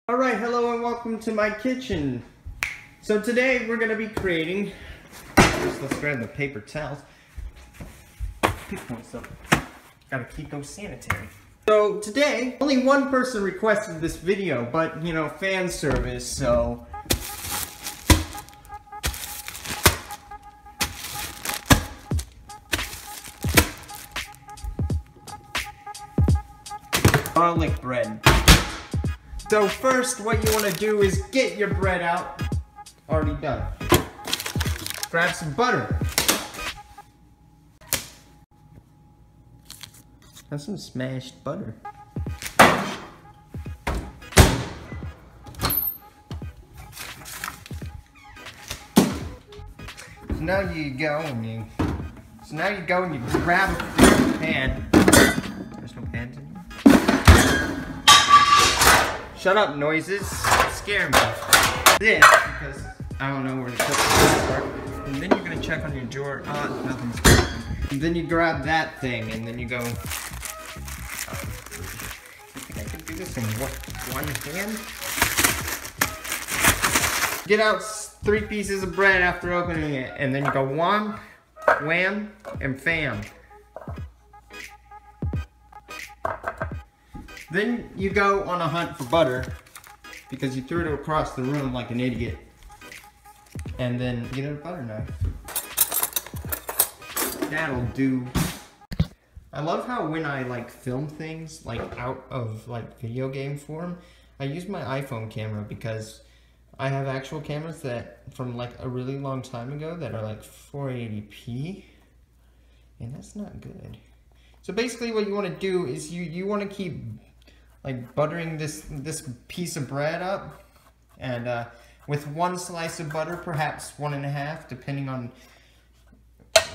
Alright, hello and welcome to my kitchen. So today we're going to be creating, let's grab the paper towels. Gotta keep those sanitary. So today, only one person requested this video, but you know, fan service, so. Garlic bread. So first, what you want to do is get your bread out. Already done. Grab some butter. That's some smashed butter. So now you go and you grab a pan. There's no pans in here. Shut up, noises. Scare me. This, because I don't know where the cookies are. And then you're gonna check on your drawer. Nothing's broken. And then you grab that thing, and then you go. You think I can do this in one hand? Get out 3 pieces of bread after opening it, and then you go wham, wham, and fam. Then you go on a hunt for butter because you threw it across the room like an idiot. And then get a butter knife. That'll do. I love how when I like film things like out of like video game form, I use my iPhone camera because I have actual cameras that from like a really long time ago that are like 480p, and that's not good. So basically what you want to do is you want to keep like buttering this piece of bread up, and with 1 slice of butter, perhaps 1.5, depending on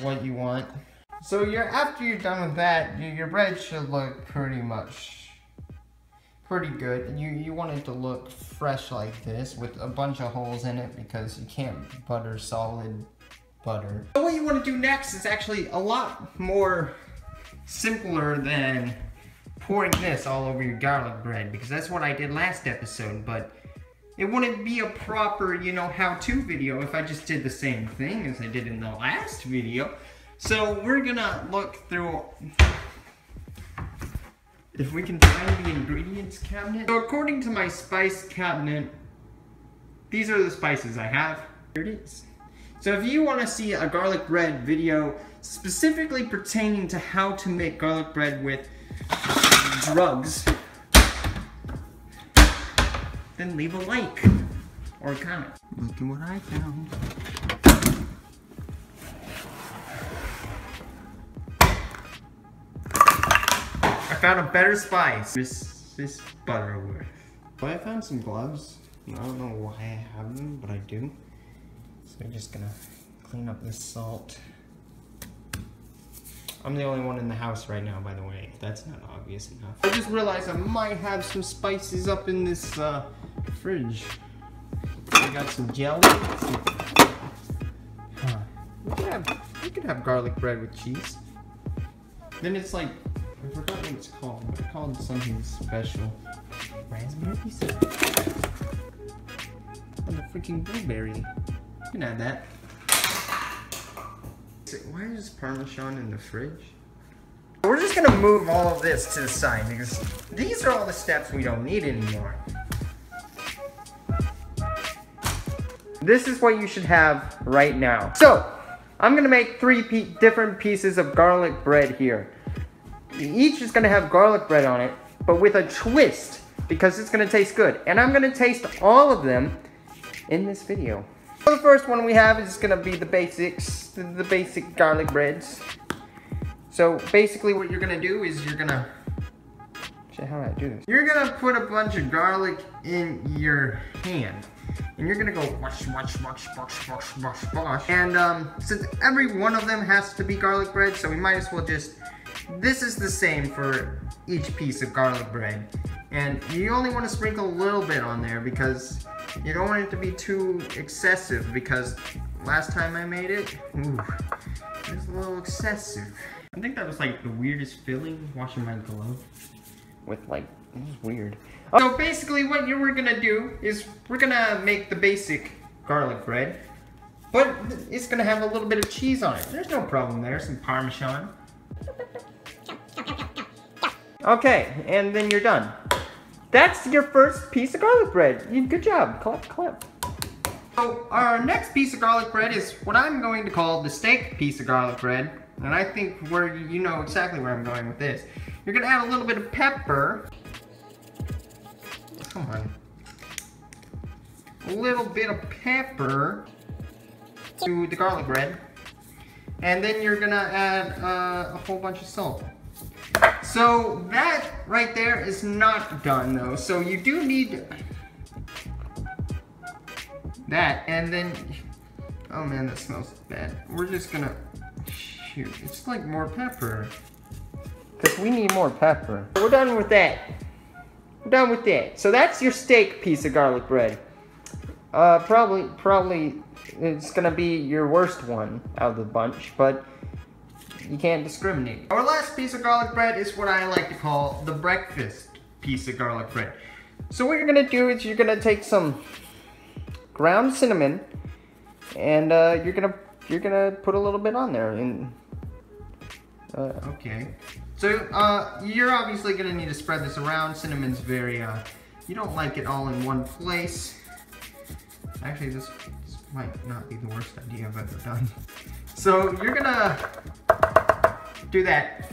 what you want. So after you're done with that, your bread should look pretty good. You want it to look fresh like this with a bunch of holes in it because you can't butter solid butter. So what you want to do next is actually a lot more simpler than pouring this all over your garlic bread, because that's what I did last episode, but it wouldn't be a proper, you know, how-to video if I just did the same thing as I did in the last video. So we're gonna look through if we can find the ingredients cabinet. So according to my spice cabinet, these are the spices I have. Here it is. So if you want to see a garlic bread video specifically pertaining to how to make garlic bread with drugs, then leave a like or a comment. Look at what I found. I found a better spice. This Butterworth. But I found some gloves. I don't know why I have them, but I do. So I'm just gonna clean up this salt. I'm the only one in the house right now, by the way. That's not obvious enough. I just realized I might have some spices up in this fridge. I got some jelly. We could have garlic bread with cheese. Then it's like, I forgot what it's called. It's called something special. Raspberries? And a freaking blueberry. You can add that. Why is Parmesan in the fridge? We're just gonna move all of this to the side because these are all the steps we don't need anymore. This is what you should have right now. So, I'm gonna make 3 different pieces of garlic bread here. Each is gonna have garlic bread on it, but with a twist because it's gonna taste good. And I'm gonna taste all of them in this video. So the first one we have is gonna be the basics, the basic garlic breads. So basically what you're gonna do is you're gonna, how do I do this? You're gonna put a bunch of garlic in your hand. And you're gonna go wash, wash, wash, wash, wash, wash, wash. And since every one of them has to be garlic bread, so we might as well just, this is the same for each piece of garlic bread. And you only wanna sprinkle a little bit on there because you don't want it to be too excessive, because last time I made it, it was a little excessive. I think that was like the weirdest feeling, washing my glove with like, it was weird. So basically what we're gonna do is we're gonna make the basic garlic bread, but it's gonna have a little bit of cheese on it. There's no problem there, some Parmesan. Okay, and then you're done. That's your first piece of garlic bread. Good job, clap, clap. So our next piece of garlic bread is what I'm going to call the steak piece of garlic bread. And I think you know exactly where I'm going with this. You're gonna add a little bit of pepper. Come on. A little bit of pepper to the garlic bread. And then you're gonna add a whole bunch of salt. So that right there is not done though. So you do need that, and then, oh man, that smells bad. We're just gonna, shoot, it's like more pepper. Because we need more pepper. We're done with that. We're done with that. So that's your steak piece of garlic bread. Probably it's gonna be your worst one out of the bunch, but you can't discriminate. Our last piece of garlic bread is what I like to call the breakfast piece of garlic bread. So what you're gonna do is you're gonna take some ground cinnamon, and you're gonna put a little bit on there. And okay. So you're obviously gonna need to spread this around. Cinnamon's very you don't like it all in one place. Actually, this might not be the worst idea I've ever done. So you're gonna do that.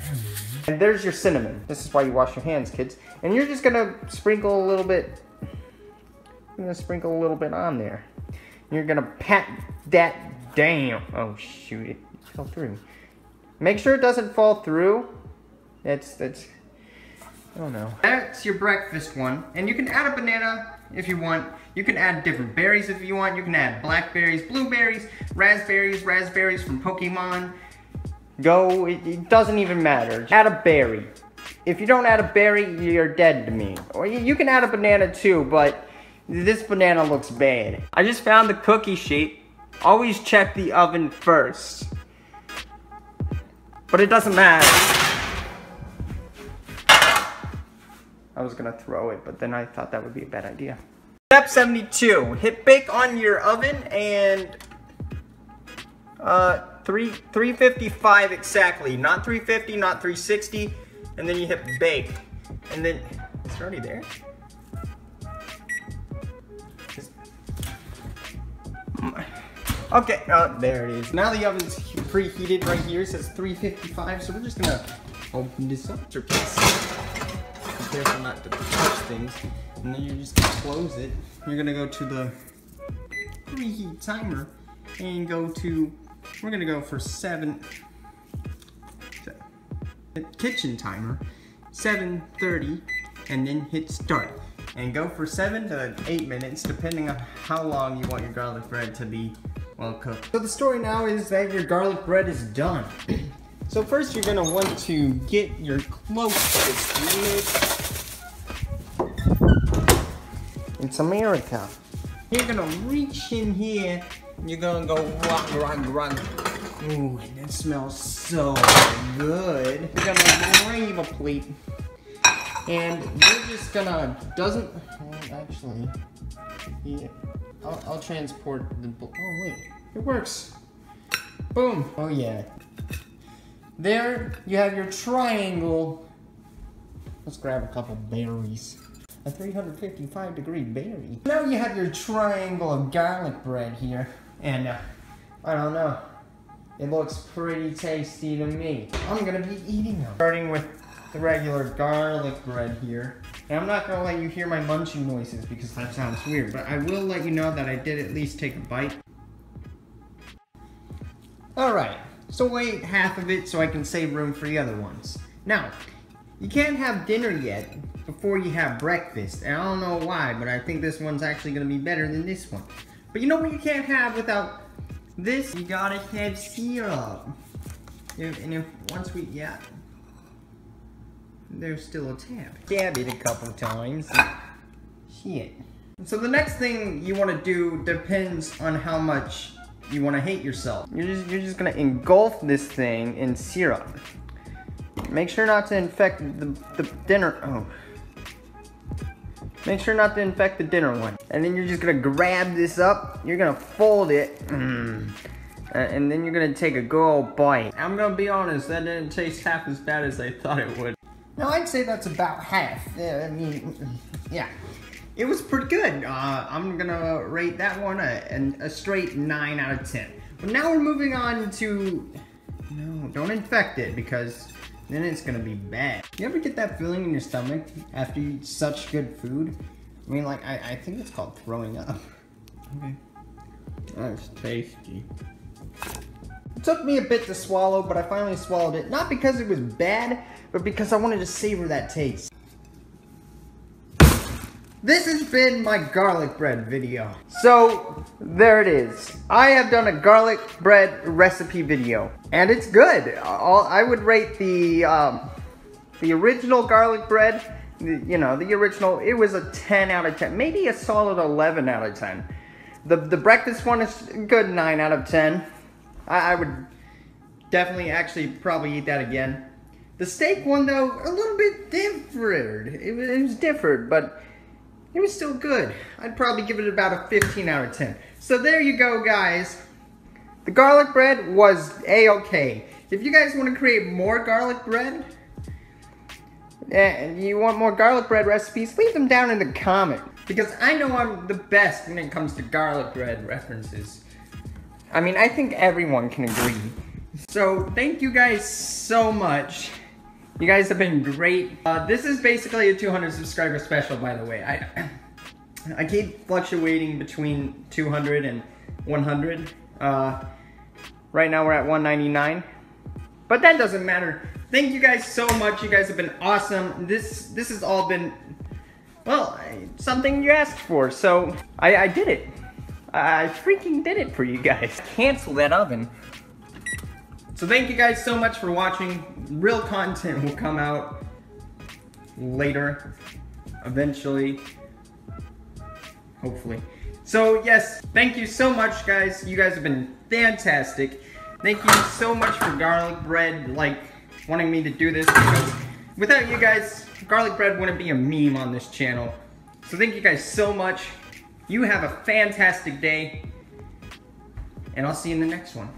And there's your cinnamon. This is why you wash your hands, kids. And you're just gonna sprinkle a little bit. I'm gonna sprinkle a little bit on there. You're gonna pat that down. Oh shoot, it fell through. Make sure it doesn't fall through. That's, I don't know. That's your breakfast one. And you can add a banana if you want. You can add different berries if you want. You can add blackberries, blueberries, raspberries from Pokemon. It doesn't even matter. Add a berry. If you don't add a berry, you're dead to me. Or you can add a banana too, but this banana looks bad. I just found the cookie sheet. Always check the oven first. But it doesn't matter. I was gonna throw it, but then I thought that would be a bad idea. Step 72. Hit bake on your oven and 355 exactly. Not 350, not 360. And then you hit bake. And then it's already there. Okay, oh, there it is. Now the oven's preheated right here. It says 355, so we're just gonna open this up. Be careful not to touch things. And then you're just gonna close it. You're gonna go to the preheat timer and we're gonna go for kitchen timer, 7:30, and then hit start. And go for 7 to 8 minutes, depending on how long you want your garlic bread to be well cooked. So the story now is that your garlic bread is done. So first you're gonna want to get your close It's America. You're gonna reach in here, and you're gonna go run. Ooh, and it smells so good. You're gonna grab a plate. And you're just gonna, actually, yeah, I'll transport the, oh wait, it works. Boom, oh yeah. There you have your triangle. Let's grab a couple berries. A 355-degree berry. Now you have your triangle of garlic bread here. And, I don't know, it looks pretty tasty to me. I'm gonna be eating them. Starting with the regular garlic bread here. And I'm not gonna let you hear my munching noises because that sounds weird, but I will let you know that I did at least take a bite. Alright, so we'll eat half of it so I can save room for the other ones. Now, you can't have dinner yet before you have breakfast. And I don't know why, but I think this one's actually gonna be better than this one. But you know what you can't have without this? You gotta have syrup. Once we, yeah. There's still a tab. Dab it a couple times. Shit. So the next thing you want to do depends on how much you want to hate yourself. You're just gonna engulf this thing in syrup. Make sure not to infect the dinner. Oh. Make sure not to infect the dinner one. And then you're just gonna grab this up, you're gonna fold it, and then you're gonna take a good old bite. I'm gonna be honest, that didn't taste half as bad as I thought it would. No, I'd say that's about half. I mean, yeah. It was pretty good. I'm gonna rate that one a straight 9 out of 10. But now we're moving on to, no, don't infect it because then it's gonna be bad. You ever get that feeling in your stomach after you eat such good food? I mean, like, I think it's called throwing up. Okay. That's tasty. It took me a bit to swallow, but I finally swallowed it. Not because it was bad, but because I wanted to savor that taste. This has been my garlic bread video. So, there it is. I have done a garlic bread recipe video. And it's good. I would rate the original garlic bread, the original, it was a 10 out of 10. Maybe a solid 11 out of 10. The breakfast one is a good 9 out of 10. I would definitely probably eat that again. The steak one though, a little bit different. It was different, but it was still good. I'd probably give it about a 15 out of 10. So there you go, guys. The garlic bread was a-okay. If you guys want to create more garlic bread, and you want more garlic bread recipes, leave them down in the comments. Because I know I'm the best when it comes to garlic bread references. I mean, I think everyone can agree. So thank you guys so much. You guys have been great. This is basically a 200 subscriber special, by the way. I keep fluctuating between 200 and 100. Right now we're at 199. But that doesn't matter. Thank you guys so much. You guys have been awesome. This has all been, well, something you asked for. So I did it. I freaking did it for you guys. Cancel that oven. So thank you guys so much for watching. Real content will come out later, eventually, hopefully. So yes, thank you so much, guys. You guys have been fantastic. Thank you so much for garlic bread, like wanting me to do this, because without you guys, garlic bread wouldn't be a meme on this channel. So thank you guys so much. You have a fantastic day, and I'll see you in the next one.